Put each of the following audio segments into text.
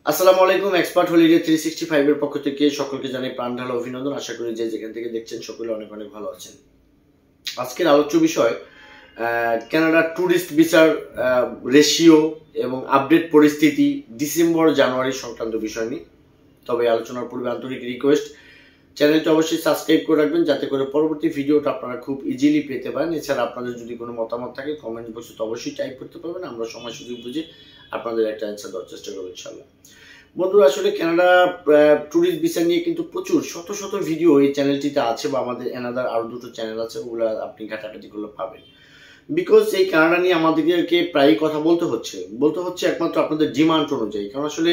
আসসালামু আলাইকুম। Expert holiday 365 এর পক্ষ থেকে সকলকে জানাই প্রাণ ঢালা অভিনন্দন। আশা করি যে যেখান থেকে দেখছেন সকলে অনেক অনেক ভালো আছেন। আজকের আলোচ্য বিষয় কানাডা ট্যুরিস্ট ভিসার রেশিও এবং আপডেট পরিস্থিতি ডিসেম্বর জানুয়ারি সংক্রান্ত বিষয় নিয়ে। তবে আলোচনার পূর্বে আন্তরিক রিকোয়েস্ট, চ্যানেলটি অবশ্যই সাবস্ক্রাইব করে রাখবেন যাতে করে পরবর্তী ভিডিওটা আপনারা খুব ইজিলি পেতে পারেন। এছাড়া আপনাদের যদি কোনো মতামত থাকে কমেন্ট বক্সে তো অবশ্যই টাইপ করতে পারবেন, আমরা সময় সুযোগ বুঝে আপনাদের একটা অ্যান্সার দেওয়ার চেষ্টা করবো ইনশাল্লাহ। বন্ধুরা, আসলে কানাডা ট্যুরিস্ট ভিসা নিয়ে কিন্তু প্রচুর শত শত ভিডিও এই চ্যানেলটিতে আছে, বা আমাদের অ্যানাদার আরো দুটো চ্যানেল আছে, ওগুলো আপনি ঘাটাঘাটি করলে পাবেন। বিকজ এই কানাডা নিয়ে আমাদেরকে প্রায়ই কথা বলতে হচ্ছে একমাত্র আপনাদের ডিমান্ড অনুযায়ী। কারণ আসলে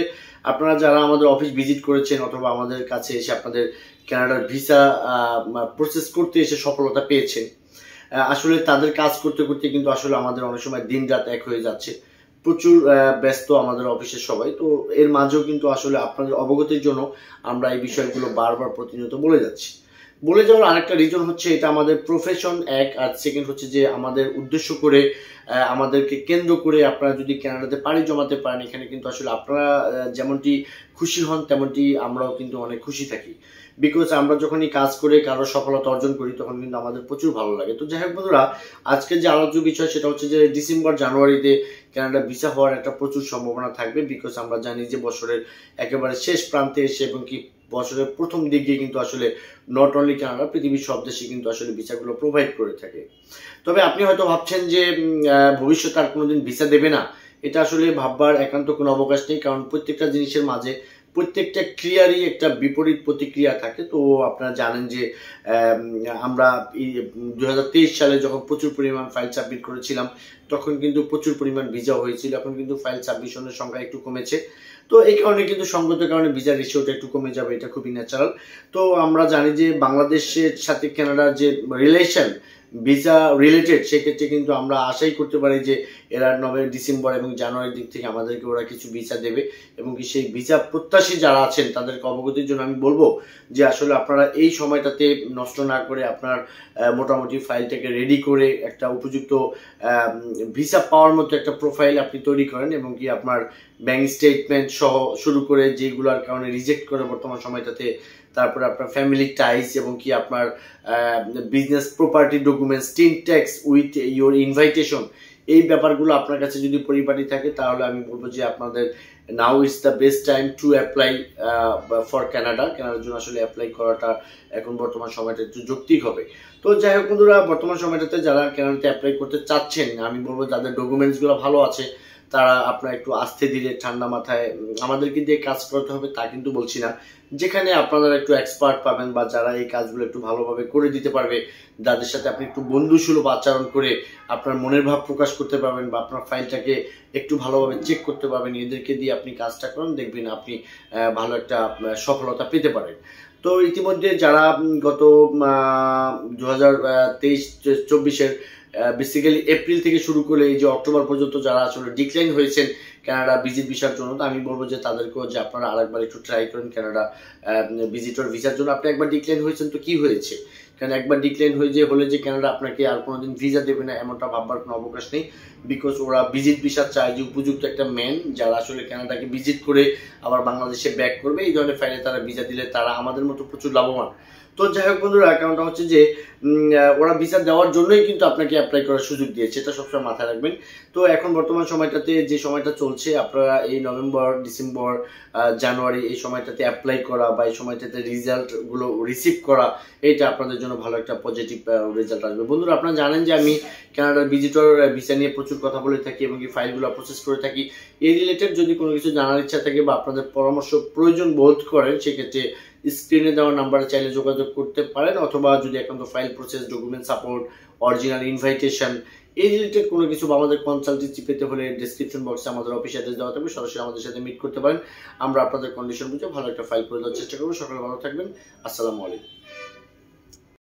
আপনারা যারা আমাদের অফিস ভিজিট করেছেন অথবা আমাদের কাছে এসে আপনাদের কানাডার ভিসা প্রসেস করতে এসে সফলতা পেয়েছেন, আসলে তাদের কাজ করতে করতে কিন্তু আসলে আমাদের অনেক সময় দিন রাত এক হয়ে যাচ্ছে। প্রচুর ব্যস্ত আমাদের অফিসের সবাই, তো এর মাঝেও কিন্তু আসলে আপনাদের অবগতির জন্য আমরা এই বিষয়গুলো বারবার প্রতিনিয়ত বলে যাওয়ার আরেকটা রিজন হচ্ছে এটা আমাদের প্রফেশন এক, আর সেকেন্ড হচ্ছে যে আমাদের উদ্দেশ্য করে আমাদেরকে কেন্দ্র করে আপনারা যদি কানাডাতে পাড়ি জমাতে পারেন, এখানে কিন্তু আসলে আপনারা যেমনটি খুশি হন তেমনটি আমরাও কিন্তু অনেক খুশি থাকি। বিকজ আমরা যখনই কাজ করে কারো সফলতা অর্জন করি তখন কিন্তু আমাদের প্রচুর ভালো লাগে। তো যাই হোক বন্ধুরা, আজকে যে আলোচ্য বিষয় সেটা হচ্ছে যে ডিসেম্বর জানুয়ারিতে কানাডা ভিসা হওয়ার একটা প্রচুর সম্ভাবনা থাকবে। বিকজ আমরা জানি যে বছরের একেবারে শেষ প্রান্তে এসে এবং কি বছরের প্রথম দিকে কিন্তু আসলে নট অনলি কানাডা, পৃথিবীর সব দেশে কিন্তু আসলে ভিসাগুলো প্রোভাইড করে থাকে। তবে আপনি হয়তো ভাবছেন যে ভবিষ্যতে আর কোনোদিন ভিসা দেবে না, এটা আসলে ভাববার একান্ত কোনো অবকাশ নেই। কারণ প্রত্যেকটা জিনিসের মাঝে প্রত্যেকটা ক্রিয়ারই একটা বিপরীত প্রতিক্রিয়া থাকে। তো আপনারা জানেন যে আমরা 2023 সালে যখন প্রচুর পরিমাণ ফাইল সাবমিট করেছিলাম তখন কিন্তু প্রচুর পরিমাণ ভিসা হয়েছিল। এখন কিন্তু ফাইল সাবমিশনের সংখ্যা একটু কমেছে। তো এই কারণে কিন্তু সঙ্গত কারণে ভিসা রেশিওটা একটু কমে যাবে, এটা খুবই ন্যাচারাল। তো আমরা জানি যে বাংলাদেশের সাথে কানাডার যে রিলেশন ভিসা রিলেটেড, সেক্ষেত্রে কিন্তু আমরা আশাই করতে পারি যে এরা ডিসেম্বর এবং জানুয়ারির দিক থেকে আমাদেরকে ওরা কিছু ভিসা দেবে। এবং কি সেই ভিসা প্রত্যাশী যারা আছেন তাদেরকে অবগতির জন্য আমি বলবো যে আসলে আপনারা এই সময়টাতে নষ্ট না করে আপনার মোটামুটি ফাইলটাকে রেডি করে একটা উপযুক্ত ভিসা পাওয়ার মতো একটা প্রোফাইল আপনি তৈরি করেন, এবং কি আপনার ব্যাংক স্টেটমেন্ট সহ শুরু করে যেগুলোর কারণে রিজেক্ট করে বর্তমান সময়টাতে, তারপরে আপনার ফ্যামিলি টাইস এবং কি আপনার business property documents, tin tax with your invitation, এই ব্যাপারগুলো আপনার কাছে যদি পরিপাটি থাকে তাহলে আমি বলবো যে আপনাদের now is the best time to apply for কানাডার জন্য আসলে অ্যাপ্লাই করাটা এখন বর্তমান সময়টা একটু যৌক্তিক হবে। তো যাই হোক বন্ধুরা, বর্তমান সময়টাতে যারা কানাডাতে অ্যাপ্লাই করতে চাচ্ছেন, আমি বলবো যাদের ডকুমেন্টসগুলো ভালো আছে তারা আপনার একটু আস্তে ধীরে ঠান্ডা মাথায়, আমাদেরকে দিয়ে কাজ করতে হবে তা কিন্তু বলছি না, যেখানে আপনারা একটু এক্সপার্ট পাবেন বা যারা এই কাজগুলো একটু ভালোভাবে করে দিতে পারবে, যাদের সাথে আপনি একটু বন্ধুসুলভ আচরণ করে আপনার মনের ভাব প্রকাশ করতে পারবেন বা আপনার ফাইলটাকে একটু ভালোভাবে চেক করতে পারবেন, এদেরকে দিয়ে আপনি কাজটা করেন, দেখবেন আপনি ভালো একটা সফলতা পেতে পারেন। তো ইতিমধ্যে যারা গত 2023-24-এর বেসিক্যালি এপ্রিল থেকে শুরু করে এই যে অক্টোবর পর্যন্ত যারা আসলে ডিক্লাইন হয়েছেন কানাডা ভিজিট ভিসার জন্য, তো আমি বলবো যে তাদেরকেও যে আপনারা আরেকবার একটু ট্রাই করেন কানাডা ভিজিটর ভিসার জন্য। আপনি একবার ডিক্লাইন হয়েছেন তো কি হয়েছে, কারণ একবার ডিক্লাইন হলে যে কানাডা আপনাকে আর কোনোদিন ভিসা দেবে না এমনটা ভাববার কোনো অবকাশ নেই। বিকজ ওরা ভিজিট ভিসা চায় যে উপযুক্ত একটা ম্যান যারা আসলে কানাডাকে ভিজিট করে আবার বাংলাদেশে ব্যাক করবে, এই ধরনের ফাইলে তারা ভিসা দিলে তারা আমাদের মতো প্রচুর লাভবান। তো যাই হোক বন্ধুরা, কারণটা হচ্ছে যে ওরা ভিসা দেওয়ার জন্যই কিন্তু আপনাকে অ্যাপ্লাই করার সুযোগ দিয়েছে, এটা সবসময় মাথায় রাখবেন। তো এখন বর্তমান সময়টাতে যে সময়টা চলছে, আপনারা এই নভেম্বর, ডিসেম্বর, জানুয়ারি এই সময়টাতে অ্যাপ্লাই করা বা এই সময়টাতে রিজাল্টগুলো রিসিভ করা, এটা আপনাদের জন্য ভালো একটা পজিটিভ রেজাল্ট আসবে। বন্ধুরা, আপনারা জানেন যে আমি কানাডার ভিজিটর ভিসা নিয়ে প্রচুর কথা বলে থাকি এবং কি ফাইলগুলো প্রসেস করে থাকি। এই রিলেটেড যদি কোনো কিছু জানার ইচ্ছা থাকে বা আপনাদের পরামর্শ প্রয়োজন বোধ করেন, সেক্ষেত্রে স্ক্রিনে দেওয়া নাম্বারে চাইলে যোগাযোগ করতে পারেন, অথবা যদি একান্ত file process, document support, original invitation, এই রিলেটেড কোনো কিছু বা আমাদের কনসালটেন্সি পেতে হলে ডেসক্রিপশন বক্সে আমাদের অফিস অ্যাড্রেস দেওয়া থাকবে, সরাসরি আমাদের সাথে মিট করতে পারেন। আমরা আপনাদের কন্ডিশন বুঝে ভালো একটা ফাইল করে দেওয়ার চেষ্টা করবো। সকলে ভালো থাকবেন। আসসালামু আলাইকুম।